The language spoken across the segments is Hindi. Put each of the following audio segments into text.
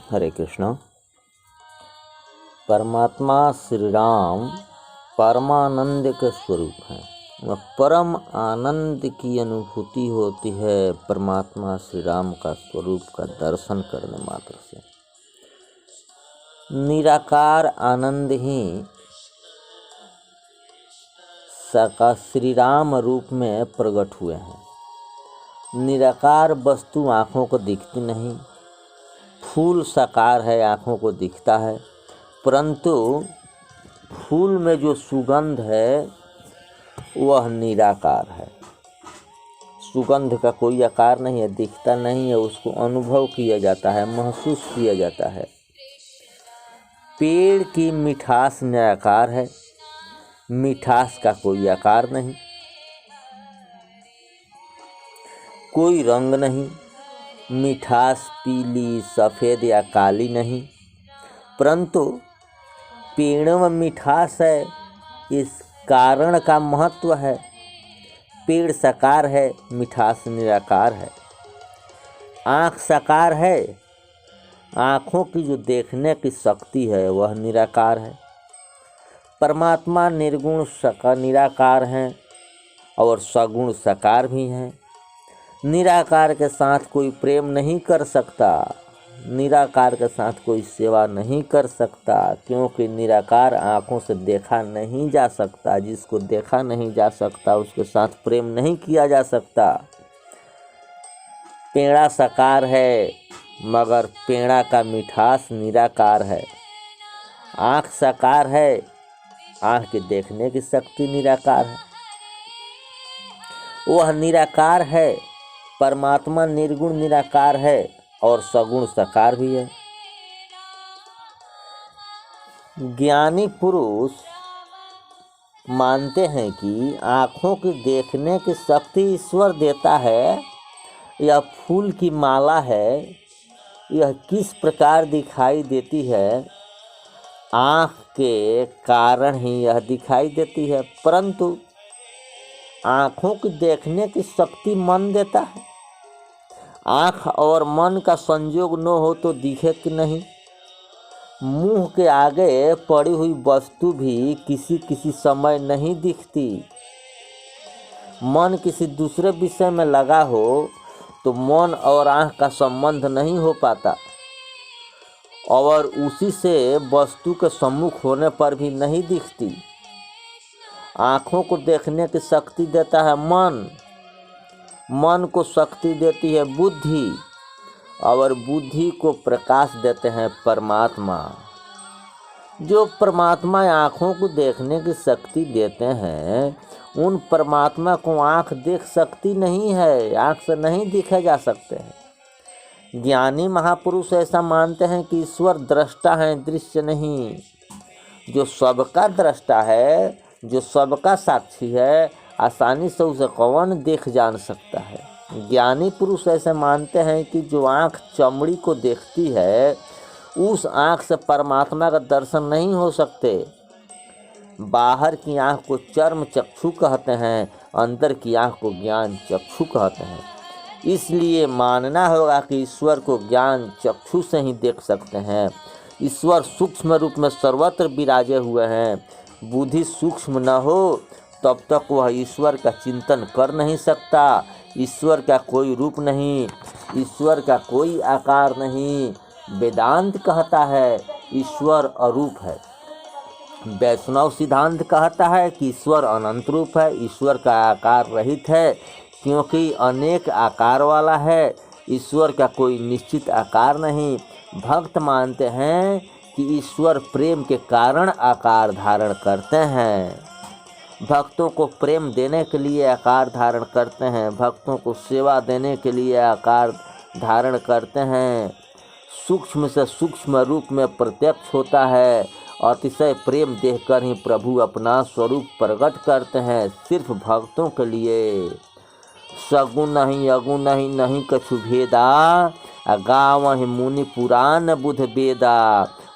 हरे कृष्णा। परमात्मा श्री राम परमानंद के स्वरूप हैं। परम आनंद की अनुभूति होती है परमात्मा श्री राम का स्वरूप का दर्शन करने मात्र से। निराकार आनंद ही सका श्री राम रूप में प्रकट हुए हैं। निराकार वस्तु आँखों को दिखती नहीं, फूल साकार है, आँखों को दिखता है, परंतु फूल में जो सुगंध है वह निराकार है। सुगंध का कोई आकार नहीं है, दिखता नहीं है, उसको अनुभव किया जाता है, महसूस किया जाता है। पेड़ की मिठास निराकार है, मिठास का कोई आकार नहीं, कोई रंग नहीं, मिठास पीली सफ़ेद या काली नहीं, परंतु पेड़ में मिठास है, इस कारण का महत्व है। पेड़ साकार है, मिठास निराकार है। आँख साकार है, आँखों की जो देखने की शक्ति है वह निराकार है। परमात्मा निर्गुण निराकार हैं और सगुण साकार भी हैं। निराकार के साथ कोई प्रेम नहीं कर सकता, निराकार के साथ कोई सेवा नहीं कर सकता, क्योंकि निराकार आँखों से देखा नहीं जा सकता। जिसको देखा नहीं जा सकता उसके साथ प्रेम नहीं किया जा सकता। पेड़ा साकार है मगर पेड़ा का मिठास निराकार है। आँख साकार है, आँख के देखने की शक्ति निराकार है, वह निराकार है। परमात्मा निर्गुण निराकार है और सगुण साकार भी है। ज्ञानी पुरुष मानते हैं कि आँखों की देखने की शक्ति ईश्वर देता है। यह फूल की माला है, यह किस प्रकार दिखाई देती है, आँख के कारण ही यह दिखाई देती है, परंतु आँखों की देखने की शक्ति मन देता है। आँख और मन का संयोग न हो तो दिखे कि नहीं। मुंह के आगे पड़ी हुई वस्तु भी किसी किसी समय नहीं दिखती। मन किसी दूसरे विषय में लगा हो तो मन और आँख का संबंध नहीं हो पाता, और उसी से वस्तु के सम्मुख होने पर भी नहीं दिखती। आँखों को देखने की शक्ति देता है मन, मन को शक्ति देती है बुद्धि, और बुद्धि को प्रकाश देते हैं परमात्मा। जो परमात्मा आँखों को देखने की शक्ति देते हैं, उन परमात्मा को आँख देख सकती नहीं है, आँख से नहीं दिखे जा सकते हैं। ज्ञानी महापुरुष ऐसा मानते हैं कि ईश्वर दृष्टा है, दृश्य नहीं। जो सबका दृष्टा है, जो सबका साक्षी है, आसानी से उसे कौन देख जान सकता है। ज्ञानी पुरुष ऐसे मानते हैं कि जो आँख चमड़ी को देखती है, उस आँख से परमात्मा का दर्शन नहीं हो सकते। बाहर की आँख को चर्म चक्षु कहते हैं, अंदर की आँख को ज्ञान चक्षु कहते हैं। इसलिए मानना होगा कि ईश्वर को ज्ञान चक्षु से ही देख सकते हैं। ईश्वर सूक्ष्म रूप में सर्वत्र विराजे हुए हैं। बुद्धि सूक्ष्म न हो तब तक वह ईश्वर का चिंतन कर नहीं सकता। ईश्वर का कोई रूप नहीं, ईश्वर का कोई आकार नहीं। वेदांत कहता है ईश्वर अरूप है। वैष्णव सिद्धांत कहता है कि ईश्वर अनंत रूप है, ईश्वर का आकार रहित है, क्योंकि अनेक आकार वाला है। ईश्वर का कोई निश्चित आकार नहीं। भक्त मानते हैं कि ईश्वर प्रेम के कारण आकार धारण करते हैं। भक्तों को प्रेम देने के लिए आकार धारण करते हैं, भक्तों को सेवा देने के लिए आकार धारण करते हैं। सूक्ष्म से सूक्ष्म रूप में प्रत्यक्ष होता है। अतिशय प्रेम देकर ही प्रभु अपना स्वरूप प्रकट करते हैं, सिर्फ भक्तों के लिए। सगुण नहीं अगुण नहीं, नहीं कछु भेदा, गावहि मुनि पुराण बुध बेदा।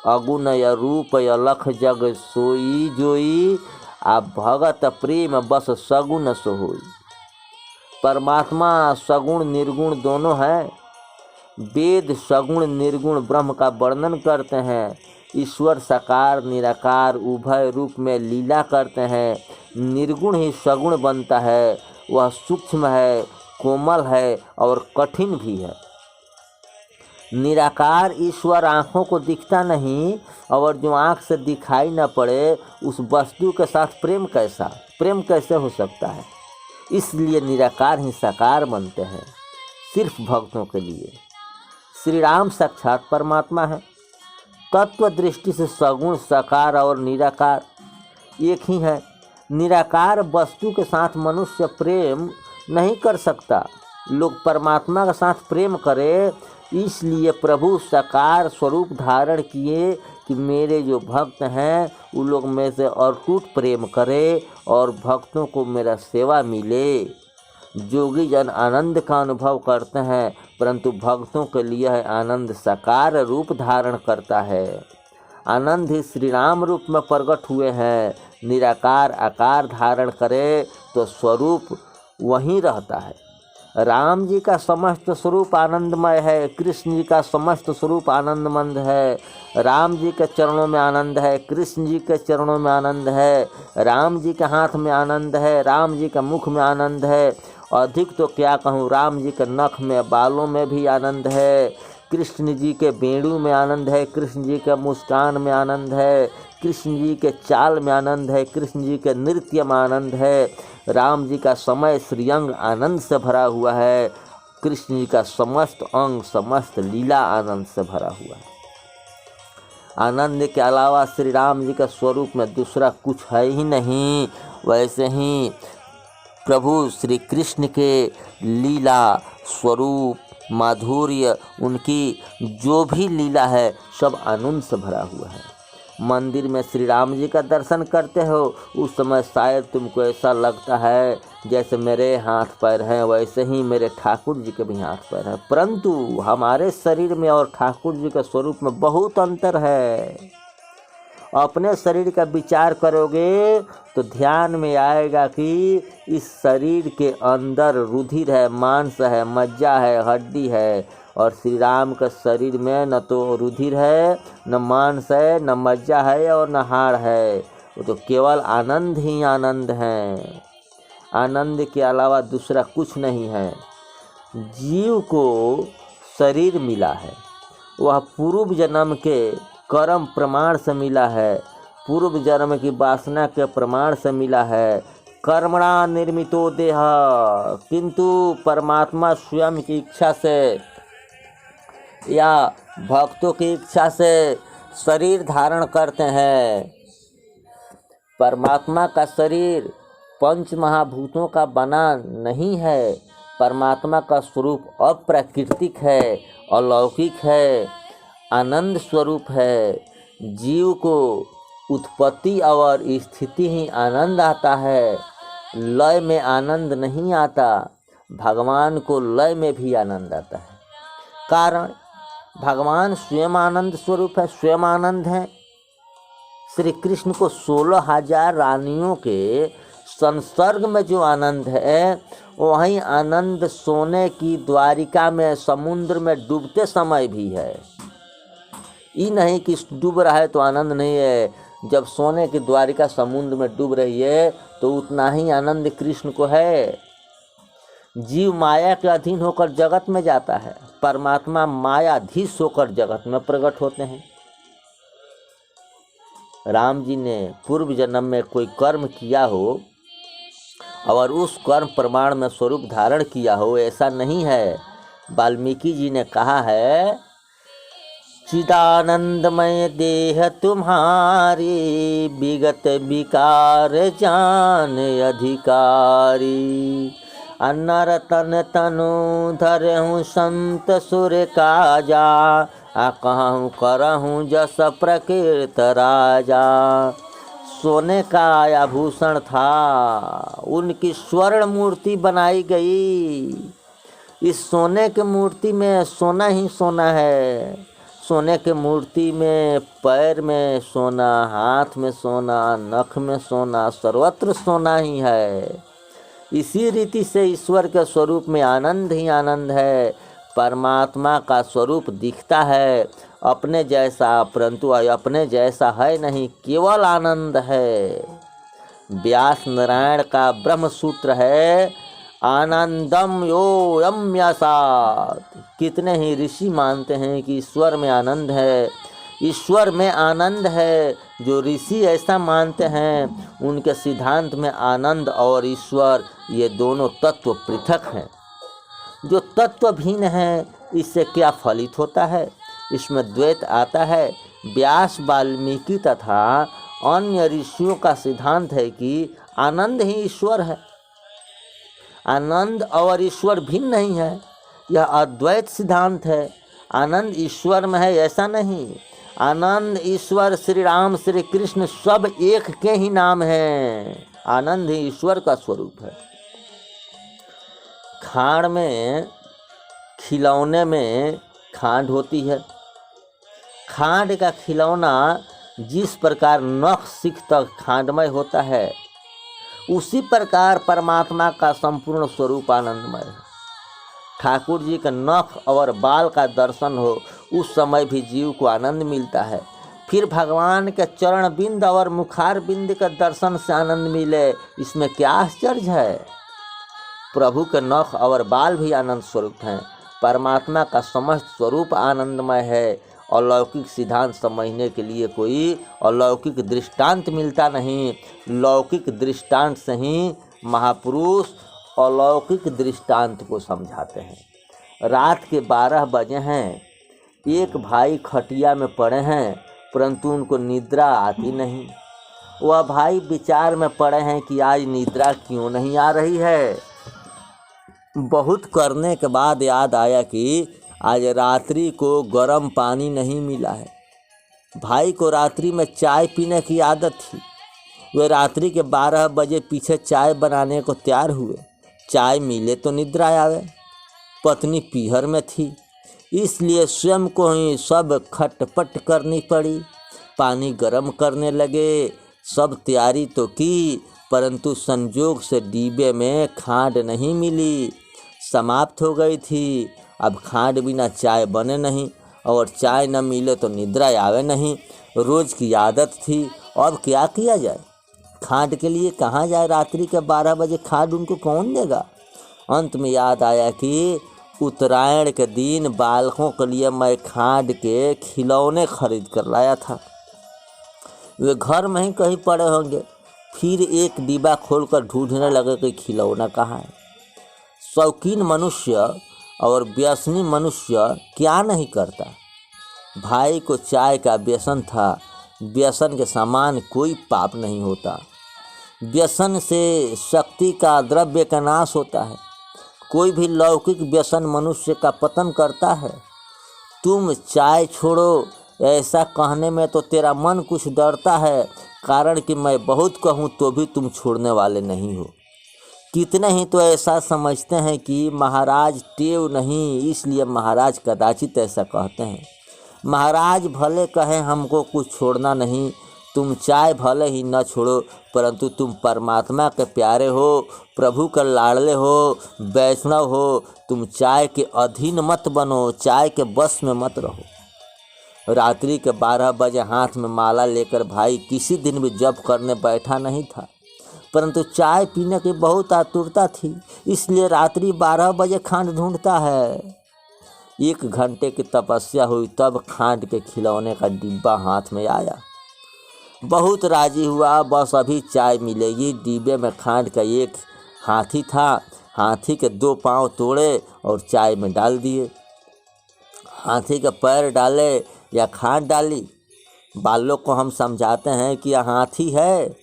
अगुण य रूप य लख जग सोई जोई, आ भगत प्रेम बस सगुण सोई। परमात्मा सगुण निर्गुण दोनों है। वेद सगुण निर्गुण ब्रह्म का वर्णन करते हैं। ईश्वर साकार निराकार उभय रूप में लीला करते हैं। निर्गुण ही सगुण बनता है, वह सूक्ष्म है, कोमल है और कठिन भी है। निराकार ईश्वर आँखों को दिखता नहीं, और जो आँख से दिखाई न पड़े उस वस्तु के साथ प्रेम कैसे हो सकता है। इसलिए निराकार ही साकार बनते हैं सिर्फ भक्तों के लिए। श्री राम साक्षात परमात्मा है। तत्व दृष्टि से सगुण साकार और निराकार एक ही है। निराकार वस्तु के साथ मनुष्य प्रेम नहीं कर सकता। लोग परमात्मा के साथ प्रेम करें, इसलिए प्रभु साकार स्वरूप धारण किए कि मेरे जो भक्त हैं उन लोग में से अटूट प्रेम करें और भक्तों को मेरा सेवा मिले। जोगी जन आनंद का अनुभव करते हैं, परंतु भक्तों के लिए यह आनंद साकार रूप धारण करता है। आनंद ही श्री राम रूप में प्रकट हुए हैं। निराकार आकार धारण करे तो स्वरूप वहीं रहता है। राम जी का समस्त स्वरूप आनंदमय है, कृष्ण जी का समस्त स्वरूप आनंदमंद है। राम जी के चरणों में आनंद है, कृष्ण जी के चरणों में आनंद है। राम जी के हाथ में आनंद है, राम जी के मुख में आनंद है। अधिक तो क्या कहूँ, राम जी के नख में बालों में भी आनंद है। कृष्ण जी के बेड़ू में आनंद है, कृष्ण जी के मुस्कान में आनंद है, कृष्ण जी के चाल में आनंद है, कृष्ण जी के नृत्य में आनंद है। राम जी का समय श्रीअंग आनंद से भरा हुआ है, कृष्ण जी का समस्त अंग समस्त लीला आनंद से भरा हुआ है। आनंद के अलावा श्री राम जी का स्वरूप में दूसरा कुछ है ही नहीं। वैसे ही प्रभु श्री कृष्ण के लीला स्वरूप माधुर्य, उनकी जो भी लीला है सब आनंद से भरा हुआ है। मंदिर में श्री राम जी का दर्शन करते हो, उस समय शायद तुमको ऐसा लगता है जैसे मेरे हाथ पैर हैं, वैसे ही मेरे ठाकुर जी के भी हाथ पैर हैं, परंतु हमारे शरीर में और ठाकुर जी के स्वरूप में बहुत अंतर है। अपने शरीर का विचार करोगे तो ध्यान में आएगा कि इस शरीर के अंदर रुधिर है, मांस है, मज्जा है, हड्डी है, और श्री राम के शरीर में न तो रुधिर है, न मांस है, न मज्जा है और न हाड़ है। वो तो केवल आनंद ही आनंद है। आनंद के अलावा दूसरा कुछ नहीं है। जीव को शरीर मिला है, वह पूर्व जन्म के कर्म प्रमाण से मिला है, पूर्व जन्म की वासना के प्रमाण से मिला है। कर्मणा निर्मितो देह, किंतु परमात्मा स्वयं की इच्छा से या भक्तों की इच्छा से शरीर धारण करते हैं। परमात्मा का शरीर पंच महाभूतों का बना नहीं है। परमात्मा का स्वरूप अप्राकृतिक है, अलौकिक है, आनंद स्वरूप है। जीव को उत्पत्ति और स्थिति ही आनंद आता है, लय में आनंद नहीं आता। भगवान को लय में भी आनंद आता है, कारण भगवान स्वयं आनंद स्वरूप है, स्वयं आनंद है। श्री कृष्ण को 16,000 रानियों के संसर्ग में जो आनंद है, वही आनंद सोने की द्वारिका में समुद्र में डूबते समय भी है। ये नहीं कि डूब रहा है तो आनंद नहीं है। जब सोने की द्वारिका समुद्र में डूब रही है तो उतना ही आनंद कृष्ण को है। जीव माया के अधीन होकर जगत में जाता है, परमात्मा मायाधीश होकर जगत में प्रकट होते हैं। राम जी ने पूर्व जन्म में कोई कर्म किया हो और उस कर्म प्रमाण में स्वरूप धारण किया हो, ऐसा नहीं है। वाल्मीकि जी ने कहा है, चिदानंदमय देह तुम्हारी, विगत विकार जान अधिकारी। नर तन तनु धरहूँ संत सुर काजा, कहूँ करहूँ जस प्रकृत राजा। सोने का आभूषण था, उनकी स्वर्ण मूर्ति बनाई गई। इस सोने की मूर्ति में सोना ही सोना है। सोने के मूर्ति में पैर में सोना, हाथ में सोना, नख में सोना, सर्वत्र सोना ही है। इसी रीति से ईश्वर के स्वरूप में आनंद ही आनंद है। परमात्मा का स्वरूप दिखता है अपने जैसा, परंतु अपने जैसा है नहीं, केवल आनंद है। व्यास नारायण का ब्रह्म सूत्र है आनंदम योऽयं यसात्। कितने ही ऋषि मानते हैं कि ईश्वर में आनंद है, ईश्वर में आनंद है। जो ऋषि ऐसा मानते हैं उनके सिद्धांत में आनंद और ईश्वर ये दोनों तत्व पृथक हैं। जो तत्व भिन्न है इससे क्या फलित होता है, इसमें द्वैत आता है। व्यास, वाल्मीकि तथा अन्य ऋषियों का सिद्धांत है कि आनंद ही ईश्वर है, आनंद और ईश्वर भिन्न नहीं है। यह अद्वैत सिद्धांत है। आनंद ईश्वर में है ऐसा नहीं, आनंद ईश्वर श्री राम श्री कृष्ण सब एक के ही नाम हैं। आनंद ही ईश्वर का स्वरूप है। खांड में, खिलौने में खांड होती है। खांड का खिलौना जिस प्रकार नख सिख तक खांडमय होता है, उसी प्रकार परमात्मा का संपूर्ण स्वरूप आनंदमय है। ठाकुर जी का नख और बाल का दर्शन हो उस समय भी जीव को आनंद मिलता है। फिर भगवान के चरण बिंद और मुखार बिंद के दर्शन से आनंद मिले, इसमें क्या आश्चर्य है। प्रभु के नख और बाल भी आनंद स्वरूप हैं। परमात्मा का समस्त स्वरूप आनंदमय है। अलौकिक सिद्धांत समझने के लिए कोई अलौकिक दृष्टांत मिलता नहीं, लौकिक दृष्टांत से ही महापुरुष अलौकिक दृष्टांत को समझाते हैं। रात के 12 बजे हैं, एक भाई खटिया में पड़े हैं परंतु उनको निद्रा आती नहीं। वह भाई विचार में पड़े हैं कि आज निद्रा क्यों नहीं आ रही है। बहुत करने के बाद याद आया कि आज रात्रि को गर्म पानी नहीं मिला है। भाई को रात्रि में चाय पीने की आदत थी। वे रात्रि के 12 बजे पीछे चाय बनाने को तैयार हुए। चाय मिले तो निद्रा आवे। पत्नी पीहर में थी, इसलिए स्वयं को ही सब खटपट करनी पड़ी। पानी गर्म करने लगे, सब तैयारी तो की, परंतु संजोग से डिब्बे में खांड नहीं मिली, समाप्त हो गई थी। अब खांड बिना चाय बने नहीं और चाय न मिले तो निद्रा आवे नहीं। रोज़ की आदत थी, अब क्या किया जाए। खांड के लिए कहाँ जाए, रात्रि के 12 बजे खांड उनको कौन देगा। अंत में याद आया कि उत्तरायण के दिन बालकों के लिए मैं खांड के खिलौने खरीद कर लाया था। वे घर में ही कहीं पड़े होंगे। फिर एक डिब्बा खोलकर ढूंढने लगे कि खिलौना कहाँ है। शौकीन मनुष्य और व्यसनी मनुष्य क्या नहीं करता। भाई को चाय का व्यसन था। व्यसन के समान कोई पाप नहीं होता। व्यसन से शक्ति का, द्रव्य का नाश होता है। कोई भी लौकिक व्यसन मनुष्य का पतन करता है। तुम चाय छोड़ो ऐसा कहने में तो तेरा मन कुछ डरता है, कारण कि मैं बहुत कहूँ तो भी तुम छोड़ने वाले नहीं हो। कितने ही तो ऐसा समझते हैं कि महाराज टेव नहीं, इसलिए महाराज कदाचित ऐसा कहते हैं। महाराज भले कहें हमको कुछ छोड़ना नहीं, तुम चाय भले ही न छोड़ो, परंतु तुम परमात्मा के प्यारे हो, प्रभु के लाडले हो, वैष्णव हो। तुम चाय के अधीन मत बनो, चाय के बस में मत रहो। रात्रि के 12 बजे हाथ में माला लेकर भाई किसी दिन भी जप करने बैठा नहीं था, परंतु चाय पीने की बहुत आतुरता थी, इसलिए रात्रि 12 बजे खांड ढूंढता है। 1 घंटे की तपस्या हुई तब खांड के खिलौने का डिब्बा हाथ में आया। बहुत राजी हुआ, बस अभी चाय मिलेगी। डिब्बे में खांड का एक हाथी था। हाथी के 2 पांव तोड़े और चाय में डाल दिए। हाथी के पैर डाले या खांड डाली। बालों को हम समझाते हैं कि यह हाथी है,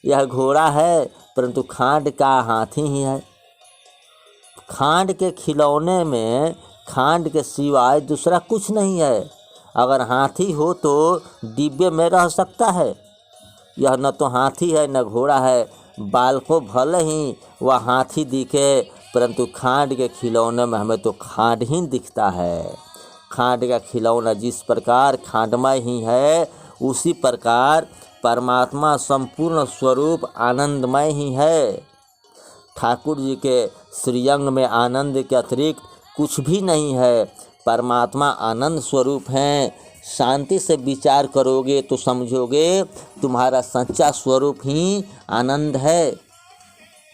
यह घोड़ा है, परंतु खांड का हाथी ही है। खांड के खिलौने में खांड के सिवाय दूसरा कुछ नहीं है। अगर हाथी हो तो डिब्बे में रह सकता है। यह न तो हाथी है न घोड़ा है। बालकों भले ही वह हाथी दिखे, परंतु खांड के खिलौने में हमें तो खांड ही दिखता है। खांड का खिलौना जिस प्रकार खांडमय ही है, उसी प्रकार परमात्मा संपूर्ण स्वरूप आनंदमय ही है। ठाकुर जी के श्रीअंग में आनंद के अतिरिक्त कुछ भी नहीं है। परमात्मा आनंद स्वरूप हैं। शांति से विचार करोगे तो समझोगे तुम्हारा सच्चा स्वरूप ही आनंद है।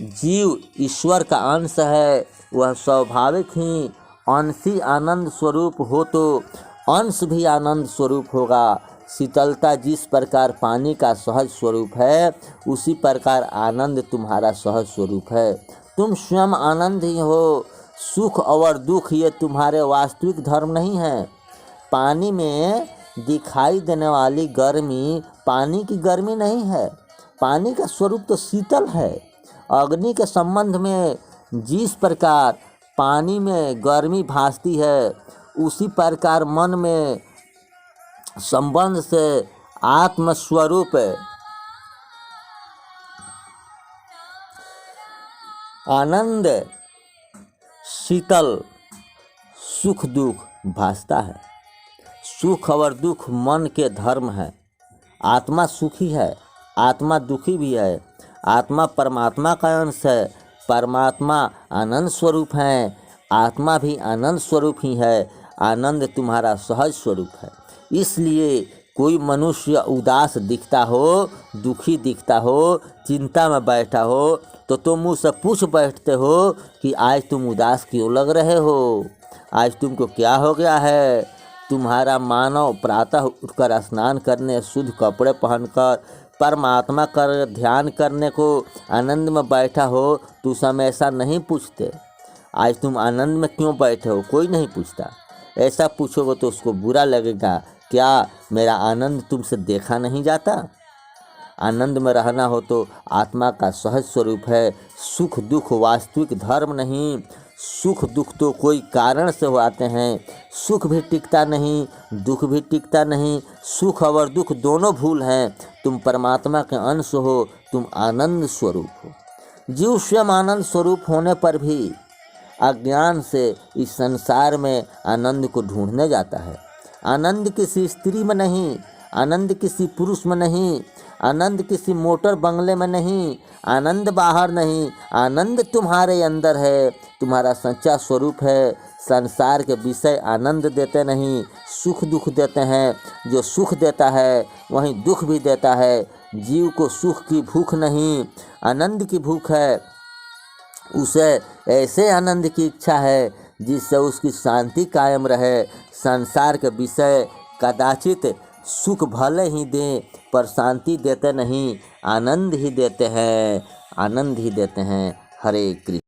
जीव ईश्वर का अंश है, वह स्वाभाविक ही अंशी आनंद स्वरूप हो तो अंश भी आनंद स्वरूप होगा। शीतलता जिस प्रकार पानी का सहज स्वरूप है, उसी प्रकार आनंद तुम्हारा सहज स्वरूप है। तुम स्वयं आनंद ही हो। सुख और दुख ये तुम्हारे वास्तविक धर्म नहीं है। पानी में दिखाई देने वाली गर्मी पानी की गर्मी नहीं है। पानी का स्वरूप तो शीतल है। अग्नि के संबंध में जिस प्रकार पानी में गर्मी भासती है, उसी प्रकार मन में संबंध से आत्मस्वरूप आनंद शीतल सुख दुख भासता है। सुख और दुख मन के धर्म है। आत्मा सुखी है, आत्मा दुखी भी है। आत्मा परमात्मा का अंश है। परमात्मा आनंद स्वरूप है, आत्मा भी आनंद स्वरूप ही है। आनंद तुम्हारा सहज स्वरूप है। इसलिए कोई मनुष्य उदास दिखता हो, दुखी दिखता हो, चिंता में बैठा हो, तो तुम उससे पूछ बैठते हो कि आज तुम उदास क्यों लग रहे हो, आज तुमको क्या हो गया है। तुम्हारा मानव प्रातः उठकर स्नान करने, शुद्ध कपड़े पहनकर परमात्मा कर ध्यान करने को आनंद में बैठा हो, तो समय ऐसा नहीं पूछते आज तुम आनंद में क्यों बैठे हो, कोई नहीं पूछता। ऐसा पूछोगे तो उसको बुरा लगेगा, क्या मेरा आनंद तुमसे देखा नहीं जाता। आनंद में रहना हो तो आत्मा का सहज स्वरूप है। सुख दुख वास्तविक धर्म नहीं। सुख दुख तो कोई कारण से हो आते हैं। सुख भी टिकता नहीं, दुख भी टिकता नहीं। सुख और दुख दोनों भूल हैं। तुम परमात्मा के अंश हो, तुम आनंद स्वरूप हो। जीव स्वयं आनंद स्वरूप होने पर भी अज्ञान से इस संसार में आनंद को ढूंढने जाता है। आनंद किसी स्त्री में नहीं, आनंद किसी पुरुष में नहीं, आनंद किसी मोटर बंगले में नहीं, आनंद बाहर नहीं, आनंद तुम्हारे अंदर है। तुम्हारा सच्चा स्वरूप है। संसार के विषय आनंद देते नहीं, सुख दुख देते हैं। जो सुख देता है वहीं दुख भी देता है। जीव को सुख की भूख नहीं, आनंद की भूख है। उसे ऐसे आनंद की इच्छा है जिससे उसकी शांति कायम रहे। संसार के विषय कदाचित सुख भले ही दें, पर शांति देते नहीं, आनंद ही देते हैं, आनंद ही देते हैं। हरे कृष्ण।